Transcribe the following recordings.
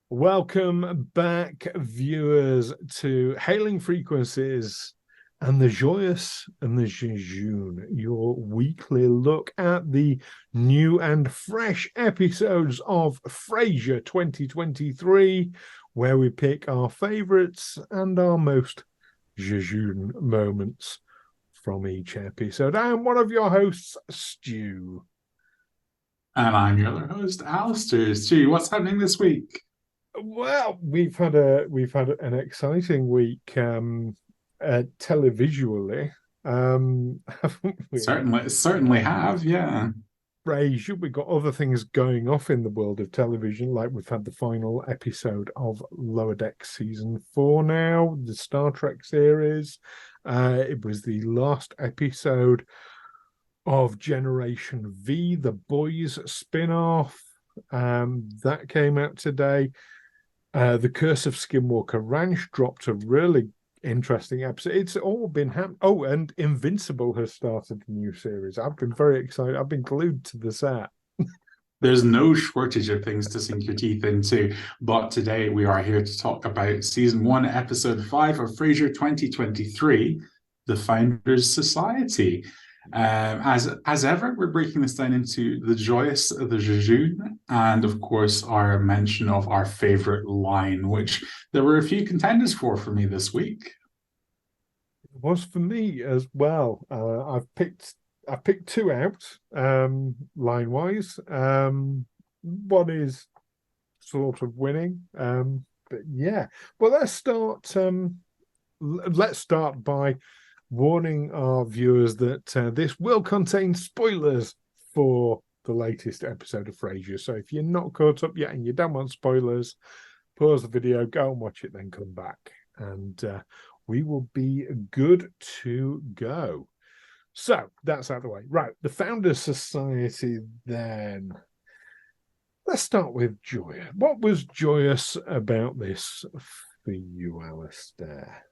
Welcome back, viewers, to Hailing Frequencies and the Joyous and the Jejune, your weekly look at the new and fresh episodes of Frasier 2023, where we pick our favourites and our most Jejune moments from each episode. I'm one of your hosts, Stu. And I'm your other host, Alastair Stu. What's happening this week? Well, we've had an exciting week televisually, haven't we? Certainly have, yeah. Frasier, we've got other things going off in the world of television, like we've had the final episode of Lower Decks season 4 now, the Star Trek series. It was the last episode of Generation V, the Boys spin-off. That came out today. The Curse of Skinwalker Ranch dropped a really interesting episode. It's all been happening. Oh, and Invincible has started a new series. I've been very excited. I've been glued to the set. There's no shortage of things to sink your teeth into, but today we are here to talk about season 1, episode 5 of Frasier 2023, The Founders Society. As ever, we're breaking this down into the Joyous, the Jejune, and of course our mention of our favorite line, which there were a few contenders for me this week. It was for me as well. I've picked two out, line wise. One is sort of winning. But yeah. Well, let's start by warning our viewers that this will contain spoilers for the latest episode of Frasier. So if you're not caught up yet and you don't want spoilers, pause the video, go and watch it, then come back, and we will be good to go. So that's out of the way. Right, the Founders Society then. Let's start with Joyous. What was joyous about this for you, Alastair?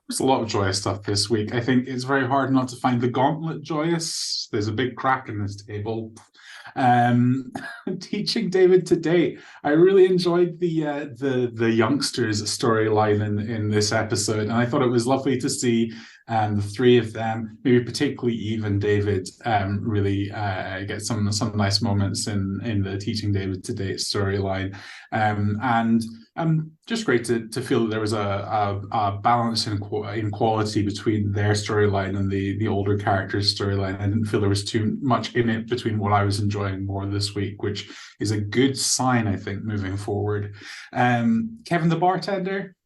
There's a lot of joyous stuff this week. I think it's very hard not to find the gauntlet joyous. There's a big crack in this table. Um, Teaching David to date. I really enjoyed the youngsters storyline in this episode, and I thought it was lovely to see the three of them, maybe particularly even David, really get some nice moments in the Teaching David to date storyline, and just great to feel that there was a balance in quality between their storyline and the older characters' storyline. I didn't feel there was too much in it between what I was enjoying more this week, which is a good sign, I think, moving forward. Kevin the bartender.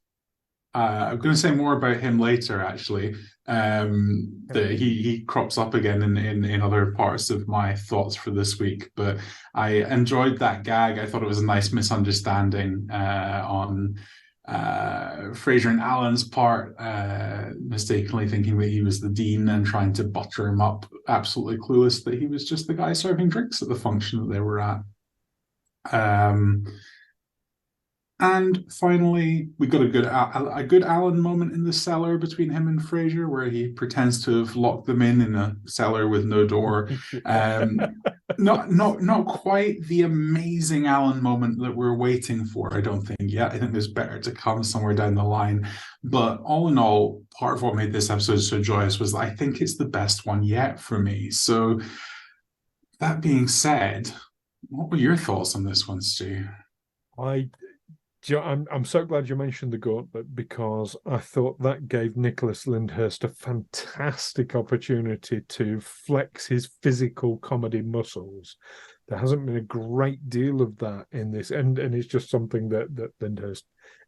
I'm going to say more about him later, actually. That he crops up again in other parts of my thoughts for this week. But I enjoyed that gag. I thought it was a nice misunderstanding on Frasier and Alan's part, mistakenly thinking that he was the dean and trying to butter him up, absolutely clueless that he was just the guy serving drinks at the function that they were at. And finally, we got a good Alan moment in the cellar between him and Frasier, where he pretends to have locked them in a cellar with no door. Not quite the amazing Alan moment that we're waiting for, I don't think yet. I think there's better to come somewhere down the line. But all in all, part of what made this episode so joyous was I think it's the best one yet for me. So that being said, what were your thoughts on this one, Stu? I I'm so glad you mentioned the gauntlet, because I thought that gave Nicholas Lindhurst a fantastic opportunity to flex his physical comedy muscles. There hasn't been a great deal of that in this, and it's just something that Lindhurst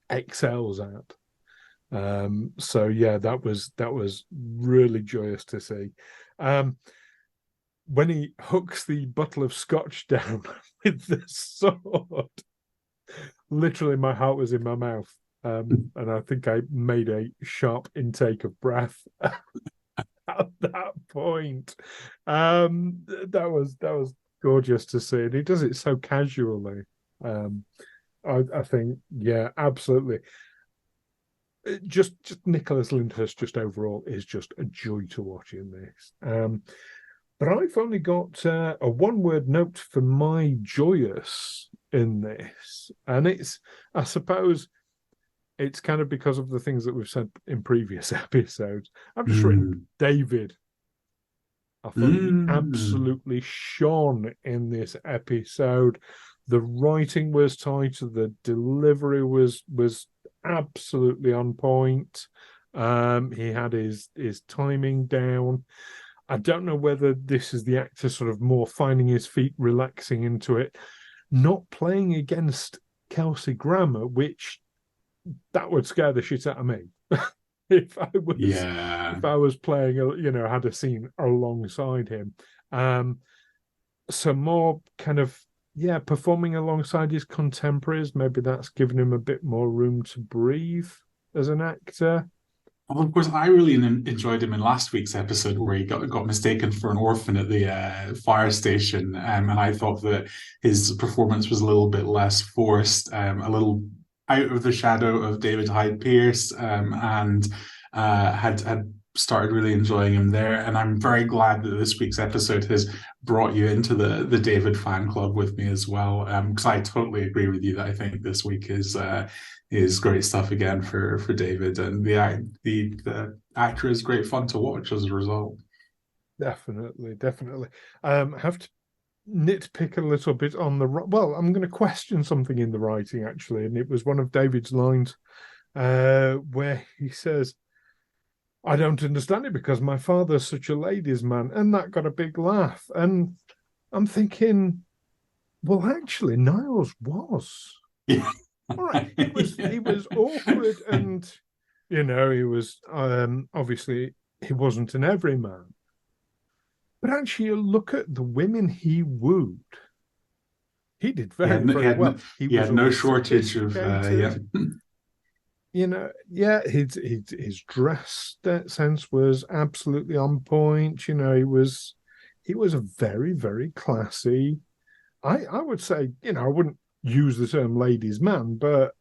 excels at. So yeah, that was really joyous to see. When he hooks the bottle of scotch down with the sword, literally my heart was in my mouth, and I think I made a sharp intake of breath at that point. That was gorgeous to see, and he does it so casually. I think, yeah, absolutely. Just Nicholas Lyndhurst just overall is just a joy to watch in this. But I've only got a one-word note for my joyous, in this. And I suppose it's kind of because of the things that we've said in previous episodes. I've just written Mm. David. I thought he Mm. absolutely shone in this episode. The writing was tight, the delivery was absolutely on point. He had his timing down. I don't know whether this is the actor sort of more finding his feet, relaxing into it, not playing against Kelsey Grammer, which that would scare the shit out of me. if I was Yeah. if I was playing, had a scene alongside him. Um, so more kind of, yeah, performing alongside his contemporaries. Maybe that's given him a bit more room to breathe as an actor. Well, of course, I really enjoyed him in last week's episode where he got mistaken for an orphan at the fire station, and I thought that his performance was a little bit less forced, a little out of the shadow of David Hyde Pierce, and had started really enjoying him there. And I'm very glad that this week's episode has brought you into the David fan club with me as well, because I totally agree with you that I think this week is great stuff again for David, and the actor is great fun to watch as a result. Definitely, definitely. I have to nitpick a little bit on well, I'm going to question something in the writing actually, and it was one of David's lines where he says, I don't understand it because my father's such a ladies' man, and that got a big laugh. And I'm thinking, well, actually, Niles was. Yeah. All right, he was awkward, and he was obviously he wasn't an everyman. But actually, you look at the women he wooed, he did he very, had very well. He he was had no always shortage of sophisticated. yeah. Yeah, his dress sense was absolutely on point. He was a very, very classy. I would say, I wouldn't use the term ladies' man, but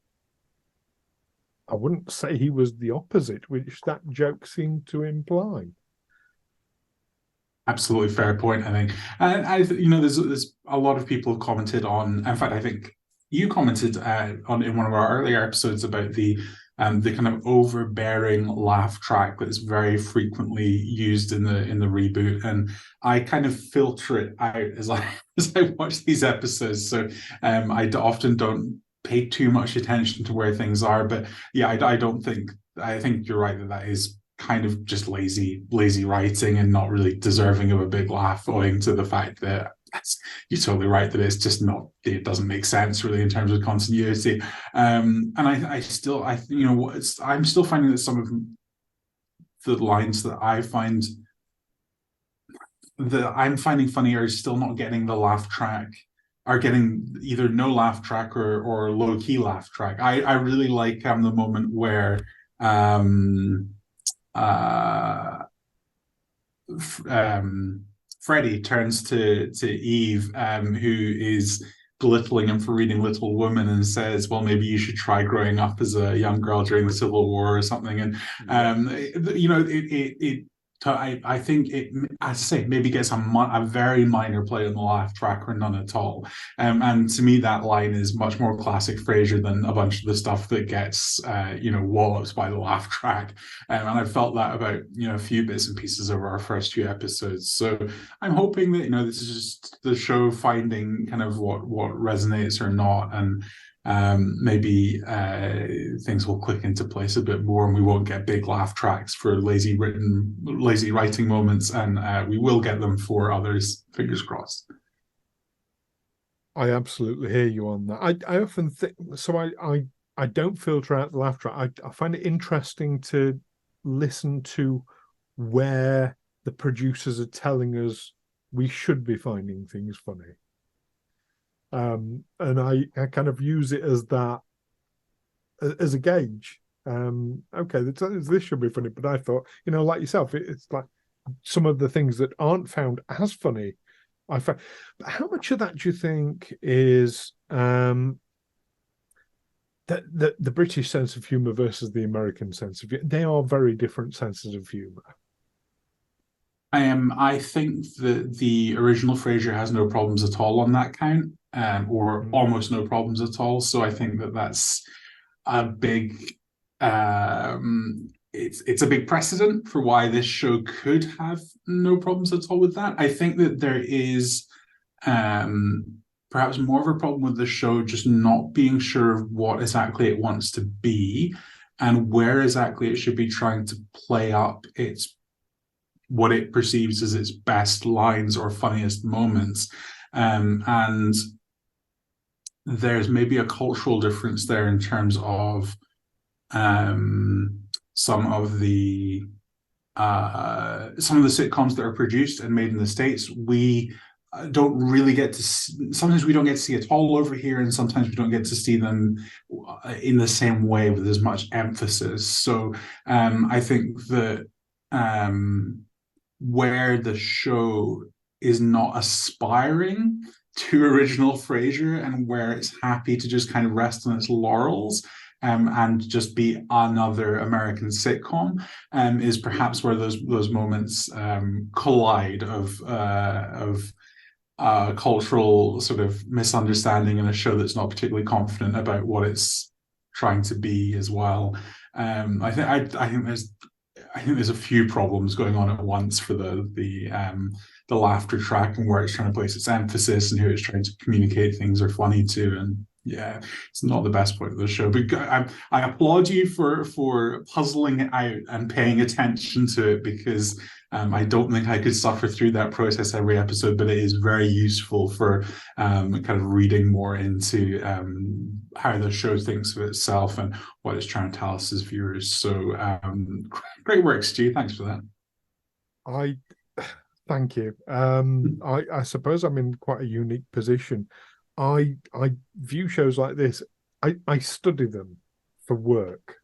I wouldn't say he was the opposite, which that joke seemed to imply. Absolutely fair point, I think. And there's a lot of people have commented on. In fact, I think you commented on in one of our earlier episodes about the kind of overbearing laugh track that's very frequently used in the reboot, and I kind of filter it out as I as I watch these episodes. So I often don't pay too much attention to where things are, but yeah, I don't think I think you're right that is kind of just lazy writing and not really deserving of a big laugh, owing to the fact that you're totally right that it's just not, it doesn't make sense really in terms of continuity. And I'm still finding that some of the lines that I'm finding funny are still not getting the laugh track, are getting either no laugh track or low key laugh track. I really like the moment where um uh, Freddie turns to Eve, who is belittling him for reading Little Women, and says, "Well, maybe you should try growing up as a young girl during the Civil War or something." And Yeah. I think it, as I say, maybe gets a very minor play on the laugh track or none at all. And to me, that line is much more classic Frasier than a bunch of the stuff that gets, wallops by the laugh track. And I felt that about, a few bits and pieces over our first few episodes. So I'm hoping that, this is just the show finding kind of what resonates or not. And maybe things will click into place a bit more, and we won't get big laugh tracks for lazy writing moments, and we will get them for others. Fingers crossed. I absolutely hear you on that. I often think so. I don't filter out the laugh track. I find it interesting to listen to where the producers are telling us we should be finding things funny. And I kind of use it as that as a gauge. Okay, this should be funny, but I thought, like yourself, it's like some of the things that aren't found as funny. I found, but how much of that do you think is the British sense of humor versus the American sense of humor? They are very different senses of humor. I think that the original Frasier has no problems at all on that count, or Mm. almost no problems at all. So I think that that's a big, it's a big precedent for why this show could have no problems at all with that. I think that there is um, perhaps more of a problem with the show just not being sure of what exactly it wants to be and where exactly it should be trying to play up its what it perceives as its best lines or funniest moments. And there's maybe a cultural difference there in terms of um, some of the sitcoms that are produced and made in the States. We don't really get to sometimes we don't get to see it all over here, and sometimes we don't get to see them in the same way with as much emphasis. So I think that um, where the show is not aspiring to original Frasier and where it's happy to just kind of rest on its laurels and just be another American sitcom is perhaps where those moments collide of cultural sort of misunderstanding in a show that's not particularly confident about what it's trying to be as well. I think there's a few problems going on at once for the laughter track and where it's trying to place its emphasis and who it's trying to communicate things are funny to. And yeah, it's not the best point of the show. But I applaud you for puzzling it out and paying attention to it because I don't think I could suffer through that process every episode, but it is very useful for kind of reading more into how the show thinks of itself and what it's trying to tell us as viewers. So great work, Stu. Thanks for that. I thank you. I suppose I'm in quite a unique position. I view shows like this. I study them for work,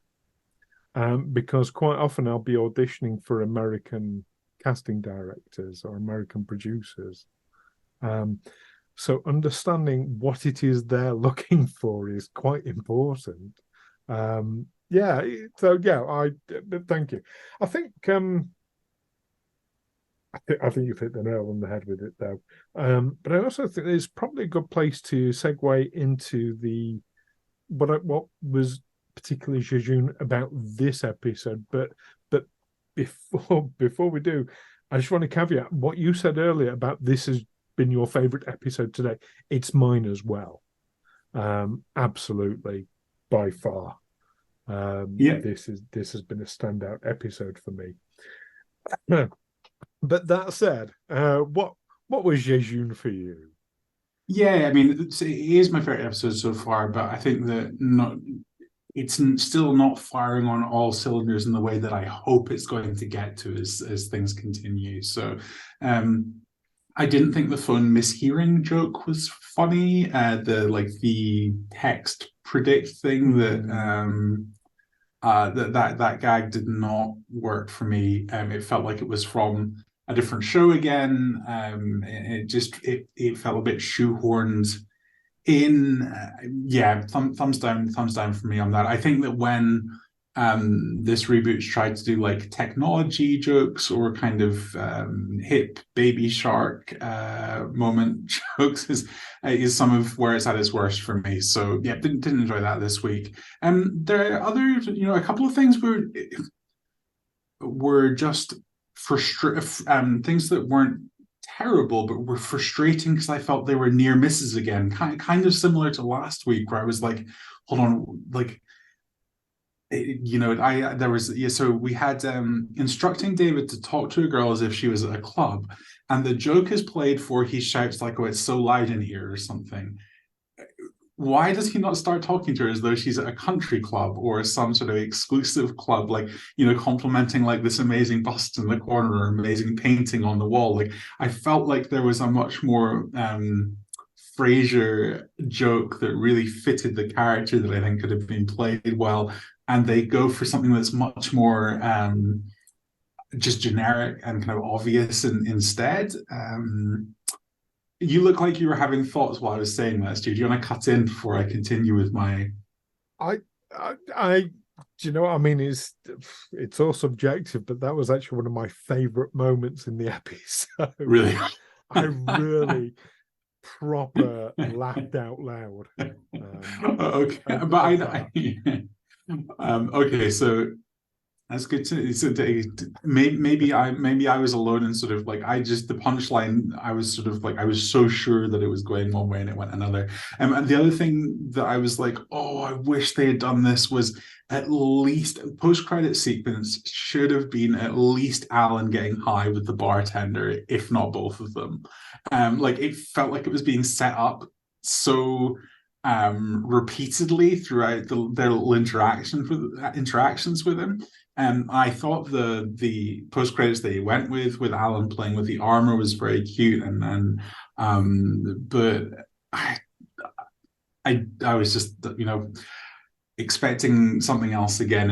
because quite often I'll be auditioning for American casting directors or American producers. Um, so understanding what it is they're looking for is quite important. Yeah, so yeah, I thank you. I think I think you've hit the nail on the head with it, though. But I also think there's probably a good place to segue into the what was particularly Jejune about this episode. But before we do, I just want to caveat what you said earlier about this has been your favorite episode today. It's mine as well. Absolutely, by far. Yeah, This has been a standout episode for me. But that said, what was Jejune for you? yeah. I mean, it is my favorite episode so far, but I think that not it's still not firing on all cylinders in the way that I hope it's going to get to as things continue. So, I didn't think the phone mishearing joke was funny. The text predict thing that gag did not work for me. It felt like it was from a different show again. It felt a bit shoehorned in. Yeah, thumbs down for me on that. I think that when this reboot's tried to do like technology jokes or kind of hip baby shark moment jokes is some of where it's at its worst for me. So yeah, didn't enjoy that this week. There are other, a couple of things were just things that weren't terrible, but were frustrating because I felt they were near misses again. Kind of similar to last week, where I was like, hold on, like I there was yeah. So we had instructing David to talk to a girl as if she was at a club, and the joke is played for he shouts like, "Oh, it's so loud in here" or something. Why does he not start talking to her as though she's at a country club or some sort of exclusive club, like, complimenting like this amazing bust in the corner or amazing painting on the wall? Like, I felt like there was a much more Frasier joke that really fitted the character that I think could have been played well. And they go for something that's much more just generic and kind of obvious instead. You look like you were having thoughts while I was saying that, Stu. Do you want to cut in before I continue with my? I, I Do you know what I mean? It's all subjective, but that was actually one of my favorite moments in the episode. Really. I really proper laughed out loud Okay, but of that. okay, so that's good maybe I was alone and sort of like I just the punchline I was sort of like I was so sure that it was going one way and it went another. And the other thing that I was like, oh, I wish they had done this was at least post-credit sequence should have been at least Alan getting high with the bartender, if not both of them. Like it felt like it was being set up so repeatedly throughout their little interactions with him. I thought the post credits they went with Alan playing with the armor was very cute, but I I was just expecting something else again,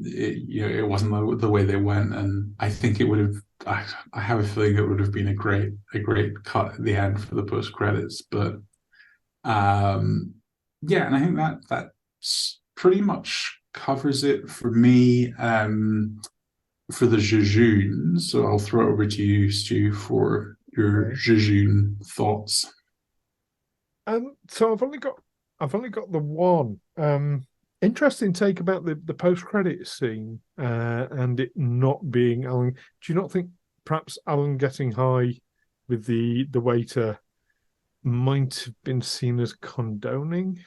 it wasn't the way they went, and I think it would have. I have a feeling it would have been a great cut at the end for the post credits, but yeah, and I think that pretty much covers it for me for the Jejune. So I'll throw it over to you, Stu, for your Okay. Jejune thoughts. So I've only got the one. Interesting take about the post credit scene and it not being Alan. Do you not think perhaps Alan getting high with the waiter might have been seen as condoning?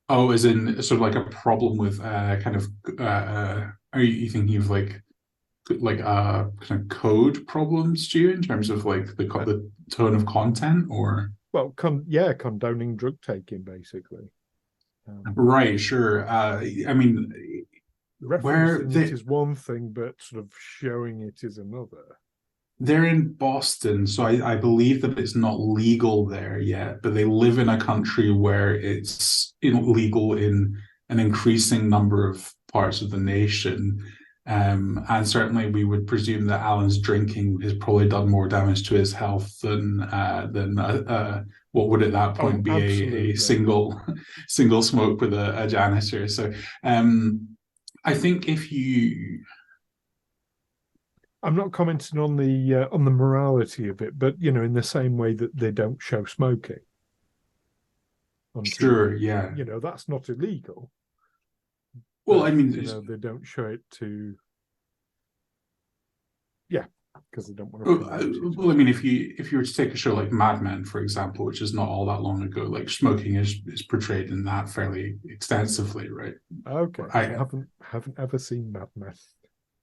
Oh, as in sort of like a problem with kind of are you thinking of like kind of code problems, Stu, in terms of like Uh, the tone of content, or well, condoning drug taking basically. Um, right? Sure. I mean, where Referencing it is one thing, but sort of showing it is another. they're in Boston, so I believe that it's not legal there yet, but they live in a country where it's illegal in an increasing number of parts of the nation. And certainly we would presume that Alan's drinking has probably done more damage to his health than what would at that Oh, point be a absolutely. single smoke with a janitor. So I think if you I'm not commenting on the morality of it, but in the same way that they don't show smoking on sure, TV, yeah. that's not illegal, Well, but I mean, they don't show it to, yeah, because they don't want to promote it Well, or I mean, something. if you were to take a show like Mad Men, for example, which is not all that long ago, like smoking is portrayed in that fairly extensively, right? Okay, I I haven't ever seen Mad Men.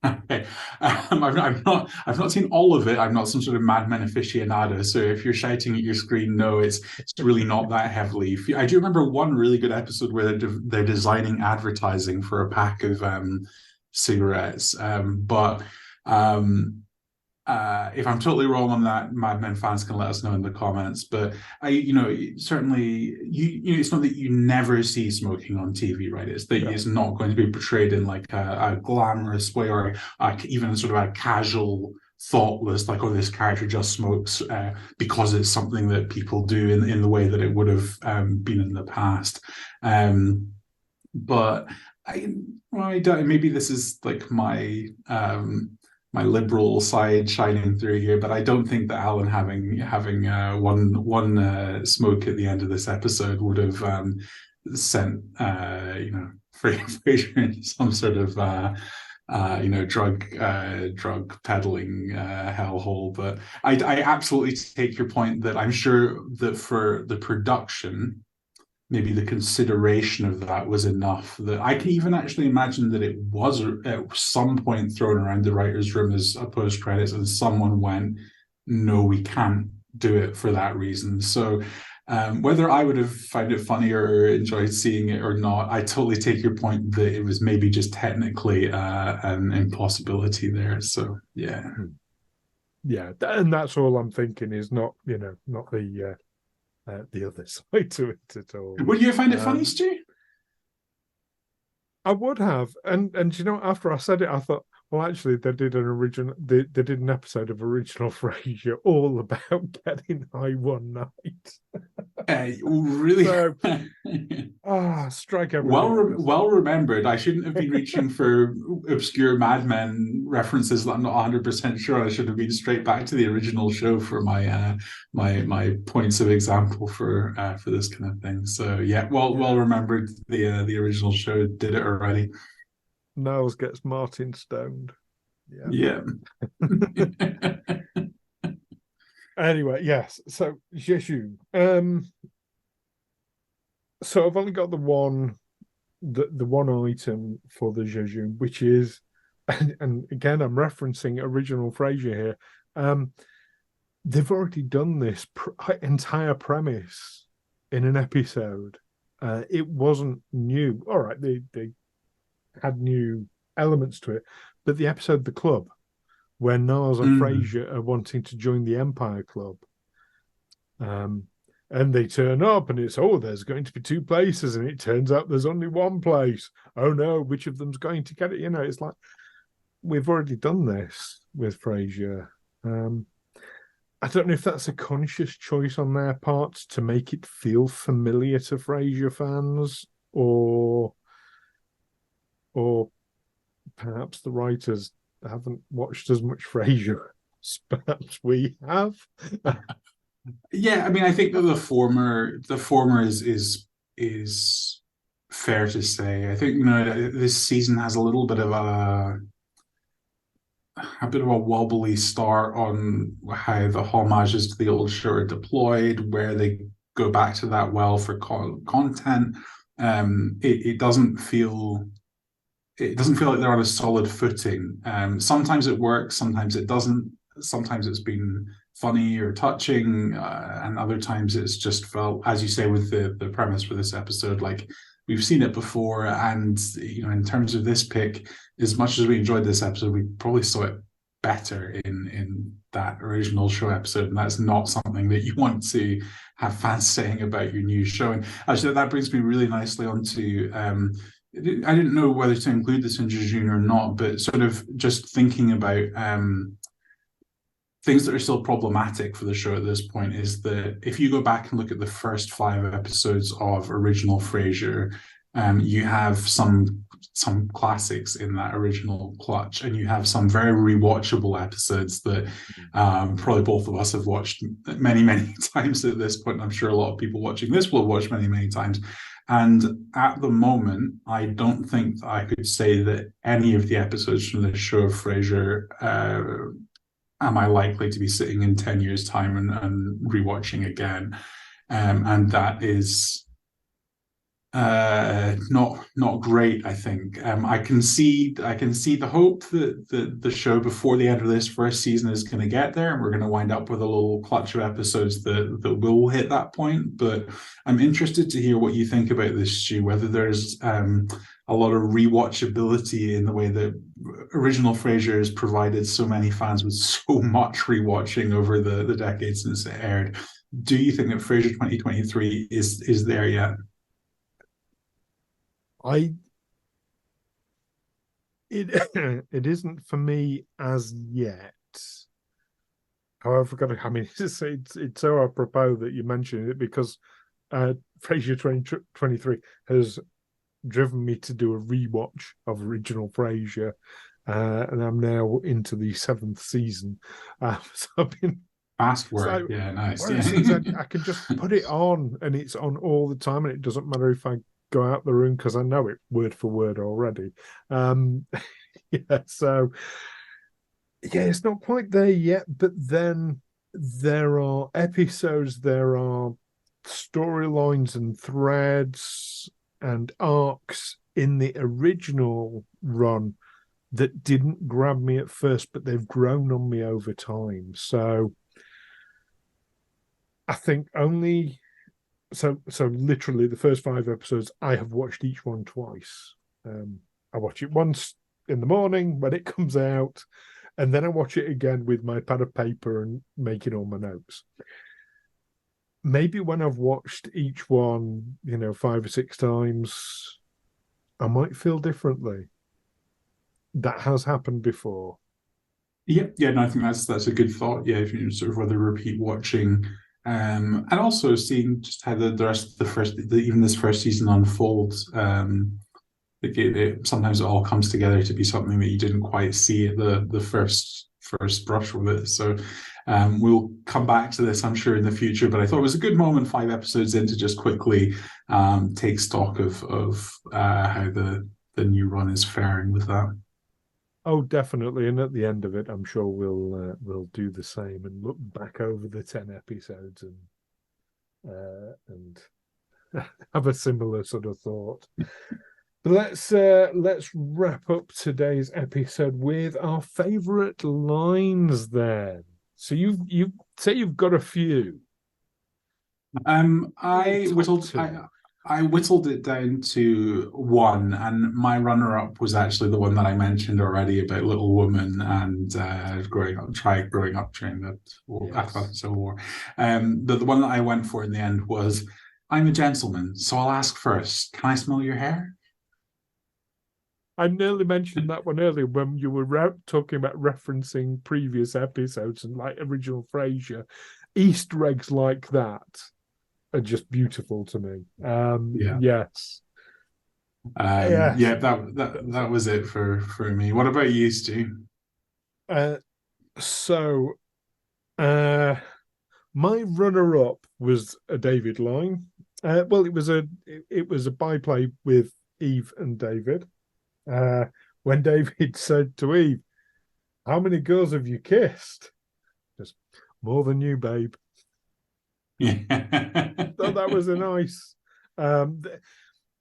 okay. I've not seen all of it. I'm not some sort of Mad Men aficionado. So if you're shouting at your screen, no, it's really not that heavily. I do remember one really good episode where they're designing advertising for a pack of cigarettes, but. Um, if I'm totally wrong on that, Mad Men fans can let us know in the comments. But certainly, it's not that you never see smoking on TV, right? It's that No, it's not going to be portrayed in like a glamorous way or even sort of a casual, thoughtless, like, oh, this character just smokes because it's something that people do in the way that it would have been in the past. But I don't, maybe this is like my liberal side shining through here, but I don't think that Alan having one smoke at the end of this episode would have sent Frasier into some sort of drug peddling hellhole. But I absolutely take your point that I'm sure that for the production maybe the consideration of that was enough that I can even actually imagine that it was at some point thrown around the writer's room as a post credits, and someone went, "No, we can't do it for that reason." So, whether I would have found it funny or enjoyed seeing it or not, I totally take your point that it was maybe just technically an impossibility there. So, yeah. yeah, and that's all I'm thinking is not the other side to it at all. Would you find it funny, Um, Stu? I would have, and after I said it, I thought, well, actually, they did an episode of original Frasier all about getting high one night. Really? So Strike everything else. Well remembered. I shouldn't have been reaching for obscure Mad Men references that I'm not 100% sure. I should have been straight back to the original show for my points of example for this kind of thing. So yeah, well Yeah. remembered. The original show did it already. Niles gets Martin stoned. Yeah. Yeah. Anyway, yes. So Jejune. So I've only got the one item for the Jejune, which is, and again I'm referencing original Frasier here. Um, they've already done this entire premise in an episode. It wasn't new. All right, they had new elements to it, but the episode "The Club," where Niles and Mm. Frasier are wanting to join the Empire Club, um, and they turn up, and it's there's going to be two places, and it turns out there's only one place. Oh no, which of them's going to get it? It's like we've already done this with Frasier. Um, I don't know if that's a conscious choice on their part to make it feel familiar to Frasier fans, or perhaps the writers haven't watched as much Frasier as perhaps we have. Yeah, I mean, I think that the former is fair to say. I think this season has a little bit of a wobbly start on how the homages to the old show are deployed, where they go back to that well for content. It doesn't feel like they're on a solid footing. Sometimes it works, sometimes it doesn't. Sometimes it's been funny or touching, and other times it's just felt, as you say, with the premise for this episode, like we've seen it before. And in terms of this pick, as much as we enjoyed this episode, we probably saw it better in that original show episode, and that's not something that you want to have fans saying about your new show. And actually, that brings me really nicely onto. I didn't know whether to include this in Jejune or not, but sort of just thinking about things that are still problematic for the show at this point is that if you go back and look at the first 5 episodes of original Frasier, you have some classics in that original clutch, and you have some very rewatchable episodes that probably both of us have watched many, many times at this point. I'm sure a lot of people watching this will watch many, many times. And at the moment, I don't think that I could say that any of the episodes from the show of Frasier am I likely to be sitting in 10 years' time and rewatching again. And that is not great. I think I can see the hope that the show before the end of this first season is going to get there, and we're going to wind up with a little clutch of episodes that will hit that point. But I'm interested to hear what you think about this, Stu. Whether there's a lot of rewatchability in the way that original Frasier has provided so many fans with so much rewatching over the decades since it aired. Do you think that Frasier 2023 is there yet? I it it isn't for me as yet. However, I mean, it's so apropos that you mentioned it because Frasier 2023 has driven me to do a rewatch of original Frasier, and I'm now into the 7th season. So I've been Fast it's like work, yeah, nice. one of Yeah. those things I can just put it on, and it's on all the time, and it doesn't matter if I go out the room because I know it word for word already. Um, yeah, so yeah, it's not quite there yet, but then there are episodes, there are storylines and threads and arcs in the original run that didn't grab me at first, but they've grown on me over time. So I think only so literally the first 5 episodes I have watched each one twice. I watch it once in the morning when it comes out, and then I watch it again with my pad of paper and making all my notes. Maybe when I've watched each one, 5 or 6 times, I might feel differently. That has happened before. Yeah, yeah, no, I think that's a good thought. Yeah, if you sort of whether repeat watching And also seeing just how the rest of even this first season unfolds. Sometimes it all comes together to be something that you didn't quite see at the first brush with it. So we'll come back to this, I'm sure, in the future. But I thought it was a good moment, 5 episodes in, to just quickly take stock of how the new run is faring with that. Oh, definitely. And at the end of it, I'm sure we'll do the same and look back over the 10 episodes and have a similar sort of thought. But let's wrap up today's episode with our favorite lines then. So you say you've got a few. I Top whittled two. I whittled it down to one, and my runner-up was actually the one that I mentioned already about Little Woman and growing up during the after the Yes. Civil War. The one that I went for in the end was, "I'm a gentleman, so I'll ask first. Can I smell your hair?" I nearly mentioned that one earlier when you were talking about referencing previous episodes and like original Frasier. Easter eggs like that are just beautiful to me. Yeah. Yes, yes. Yeah, that was it for me. What about you, Stu? Uh, so, uh, my runner-up was a David line. Well, it was a byplay with Eve and David. Uh, when David said to Eve, "How many girls have you kissed?" Just more than you, babe. Yeah. So that was a nice. Um,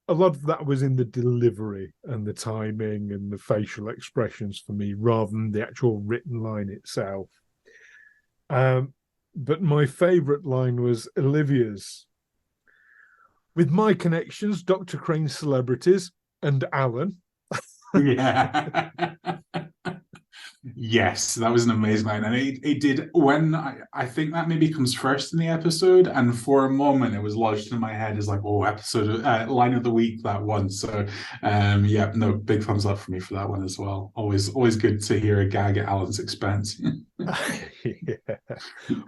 a lot of that was in the delivery and the timing and the facial expressions for me, rather than the actual written line itself. Um, but my favourite line was Olivia's. With my connections, Dr. Crane's celebrities, and Alan. Yeah. Yes, that was an amazing line. And it did when I think that maybe comes first in the episode. And for a moment it was lodged in my head as like, oh, episode line of the week, that one. So yeah, no, big thumbs up for me for that one as well. Always good to hear a gag at Alan's expense. Yeah.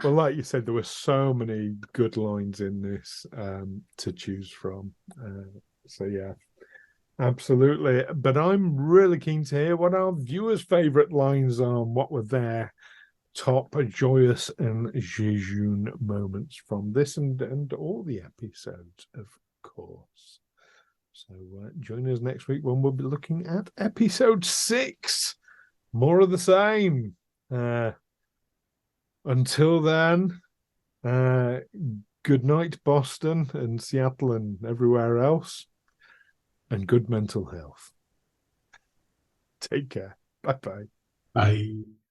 Well, like you said, there were so many good lines in this to choose from. So yeah, absolutely. But I'm really keen to hear what our viewers' favorite lines are and what were their top joyous and jejune moments from this and all the episodes, of course. So join us next week when we'll be looking at episode 6. More of the same. Uh, until then, uh, good night, Boston and Seattle and everywhere else, and good mental health. Take care. Bye bye. Bye.